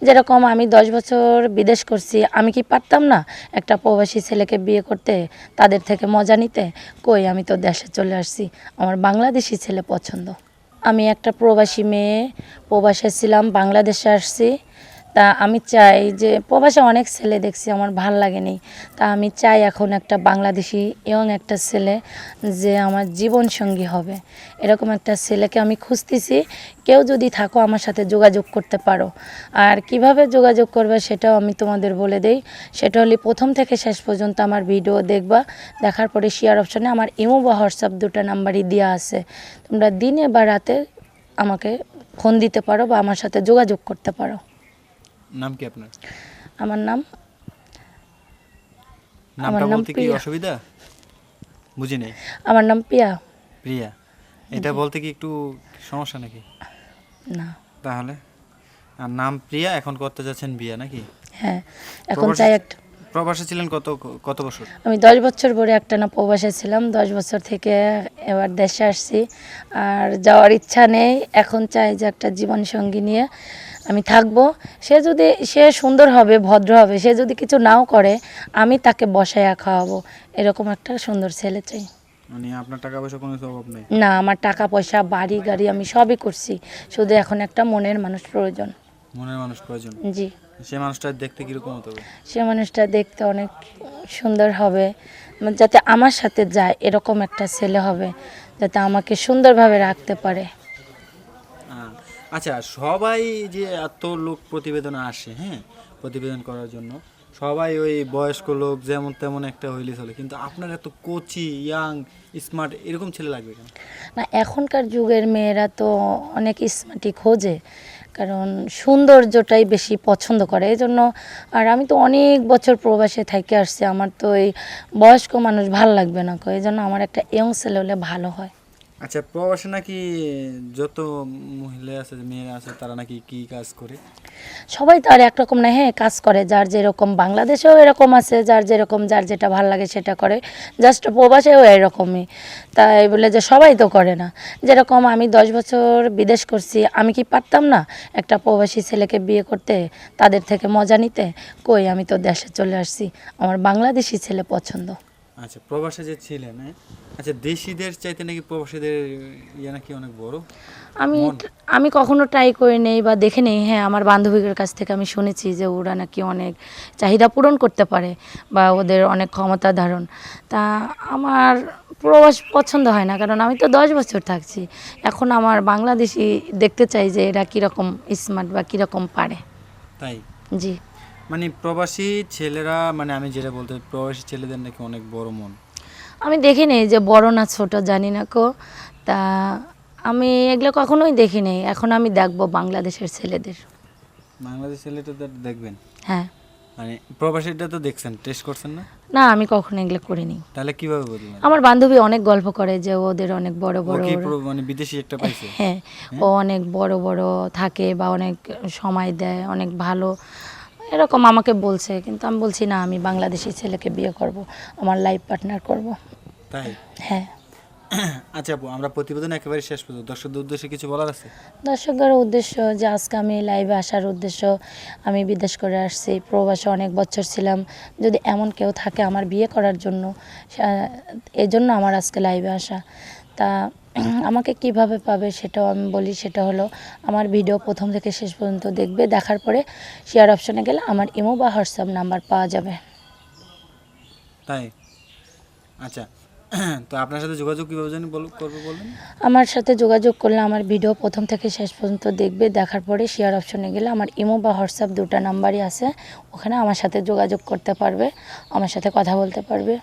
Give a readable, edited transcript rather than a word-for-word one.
যেরকম আমি 10 বছর বিদেশ করছি, আমি কি পারতাম না একটা প্রবাসী ছেলেকে বিয়ে করতে, তাদের থেকে মজা নিতে? কই, আমি তো দেশে চলে আসছি, আমার বাংলাদেশি ছেলে পছন্দ। আমি একটা প্রবাসী মেয়ে, প্রবাসে ছিলাম, বাংলাদেশে আসছি। তা আমি চাই যে প্রবাসে অনেক ছেলে দেখছি, আমার ভাল লাগেনি। তা আমি চাই এখন একটা বাংলাদেশি ইয়ং একটা ছেলে যে আমার জীবন সঙ্গী হবে, এরকম একটা ছেলেকে আমি খুঁজতেছি। কেউ যদি থাকো আমার সাথে যোগাযোগ করতে পারো। আর কিভাবে যোগাযোগ করবে সেটাও আমি তোমাদের বলে দেই। সেটা হলে প্রথম থেকে শেষ পর্যন্ত আমার ভিডিও দেখবা, দেখার পরে শেয়ার অপশানে আমার ইমো বা হোয়াটসঅ্যাপ দুটো নাম্বারই দেওয়া আছে। তোমরা দিনে বা রাতে আমাকে ফোন দিতে পারো বা আমার সাথে যোগাযোগ করতে পারো। নাম কি আপনার? আমার নাম নামটা বলতে কি প্রিয়া। অসুবিধা? বুঝি নাই। আমার নাম প্রিয়া। প্রিয়া, এটা বলতে কি একটু সমস্যা নাকি? না। তাহলে আর নাম প্রিয়া, এখন করতে যাচ্ছেন বিয়ে নাকি? হ্যাঁ, এখন চাই একটা। প্রবাসে ছিলেন কত কত বছর? আমি 10 বছর পরে একটা না প্রবাসে ছিলাম, 10 বছর থেকে এবার দেশে আসছি। আর যাওয়ার ইচ্ছা নেই, এখন চাই যে একটা জীবনসঙ্গী নিয়ে আমি থাকবো। সে সুন্দর হবে, ভদ্র হবে, সে যদি কিছু নাও করে আমি তাকে বসায়া খাওয়াবো, এরকম একটা সুন্দর ছেলে চাই। মানে আপনার টাকা পয়সা কোনো অভাব নেই? না, আমার টাকা পয়সা, বাড়ি গাড়ি আমি সবই করছি, শুধু এখন একটা মনের মানুষ প্রয়োজন। মনের মানুষ প্রয়োজন? জি। সেই মানুষটা দেখতে কিরকম হতে হবে? সে মানুষটা দেখতে অনেক সুন্দর হবে, যাতে আমার সাথে যায় এরকম একটা ছেলে হবে, যাতে আমাকে সুন্দরভাবে রাখতে পারে। আচ্ছা, সবাই যে এত লোক প্রতিবেদন আসে, হ্যাঁ, প্রতিবেদন করার জন্য সবাই ওই বয়স্ক লোক যেমন তেমন একটা হইলে চলে, কিন্তু আপনার এত কোচি, ইয়াং, স্মার্ট এরকম ছেলে লাগবে কেন? না, এখনকার যুগের মেয়েরা তো অনেক স্মার্টই খোঁজে, কারণ সৌন্দর্যটাই বেশি পছন্দ করে এই জন্য। আর আমি তো অনেক বছর প্রবাসে থেকে আসছি, আমার তো এই বয়স্ক মানুষ ভাল লাগবে না, এই জন্য আমার একটা ইয়ং ছেলে হলে ভালো হয়। আচ্ছা, প্রবাসে নাকি যত মহিলা আছে, মেয়েরা আছে, তারা নাকি কি কাজ করে? সবাই তো আর একরকম না, হ্যাঁ, কাজ করে যার যেরকম। বাংলাদেশেও এরকম আছে, যার যেরকম, যার যেটা ভাল লাগে সেটা করে। জাস্ট প্রবাসেও এরকমই, তাই বলে যে সবাই তো করে না। যেরকম আমি 10 বছর বিদেশ করছি, আমি কি পারতাম না একটা প্রবাসী ছেলেকে বিয়ে করতে, তাদের থেকে মজা নিতে? কই, আমি তো দেশে চলে আসছি, আমার বাংলাদেশি ছেলে পছন্দ। আচ্ছা, প্রবাসে যে ছিলেন, হ্যাঁ, আচ্ছা, দেশিদের চাইতে নাকি প্রবাসীদের ইয়ে নাকি অনেক বড় আমি মন? আমি কখনো ট্রাই করি নেই বা দেখে নেই। হ্যাঁ, আমার বান্ধবীদের কাছ থেকে আমি শুনেছি যে ওরা নাকি অনেক চাহিদা পূরণ করতে পারে বা ওদের অনেক ক্ষমতা ধারণ। তা আমার প্রবাস পছন্দ হয় না, কারণ আমি তো 10 বছর থাকছি। এখন আমার বাংলাদেশি দেখতে চাই যে এরা কীরকম স্মার্ট বা কীরকম পারে। তাই? জি। মানে প্রবাসী ছেলেরা, মানে আমি যেটা বলতে, প্রবাসী ছেলেদের নাকি অনেক বড় মন। আমি দেখি নেই যে বড় না ছোট জানি না কো, তা আমি এগুলো কখনোই দেখি নেই। এখন আমি দেখবো বাংলাদেশের ছেলেদের। বাংলাদেশ ছেলেটা তো দেখবেন? হ্যাঁ। মানে প্রবাসীটা তো দেখছেন, টেস্ট করছেন না? না, আমি কখনো এগুলো করিনি। তাহলে কিভাবে বুঝলেন? আমার বান্ধবী অনেক গল্প করে যে ওদের অনেক বড় ও বড় কি মানে বিদেশি একটা পাইছে? হ্যাঁ, ও অনেক বড় বড় থাকে বা অনেক সময় দেয়, অনেক ভালো, এরকম আমাকে বলছে। কিন্তু আমি বলছি না, আমি বাংলাদেশি ছেলেকে বিয়ে করব, আমার লাইফ পার্টনার করব। তাই? হ্যাঁ। আচ্ছা আপু, আমরা প্রতিবেদন একেবারে শেষ পর্যন্ত, দর্শকদের উদ্দেশ্যে কিছু বলার আছে? দর্শকদের উদ্দেশ্য যে আজকে আমি লাইভে আসার উদ্দেশ্য, আমি বিদেশ করে আসছি, প্রবাসে অনেক বছর ছিলাম। যদি এমন কেউ থাকে আমার বিয়ে করার জন্য, এই জন্য আমার আজকে লাইভে আসা। তা আমাকে কিভাবে পাবে সেটাও আমি বলি। সেটা হলো আমার ভিডিও প্রথম থেকে শেষ পর্যন্ত দেখবে, দেখার পরে শেয়ার অপশানে গেলে আমার ইমো বা হোয়াটসঅ্যাপ নাম্বার পাওয়া যাবে। তাই? আচ্ছা, তো আপনার সাথে যোগাযোগ কীভাবে জানি করবো বললেন? আমার সাথে যোগাযোগ করলে আমার ভিডিও প্রথম থেকে শেষ পর্যন্ত দেখবে, দেখার পরে শেয়ার অপশনে গেলে আমার ইমো বা হোয়াটসঅ্যাপ দুটো নাম্বারই আছে, ওখানে আমার সাথে যোগাযোগ করতে পারবে, আমার সাথে কথা বলতে পারবে।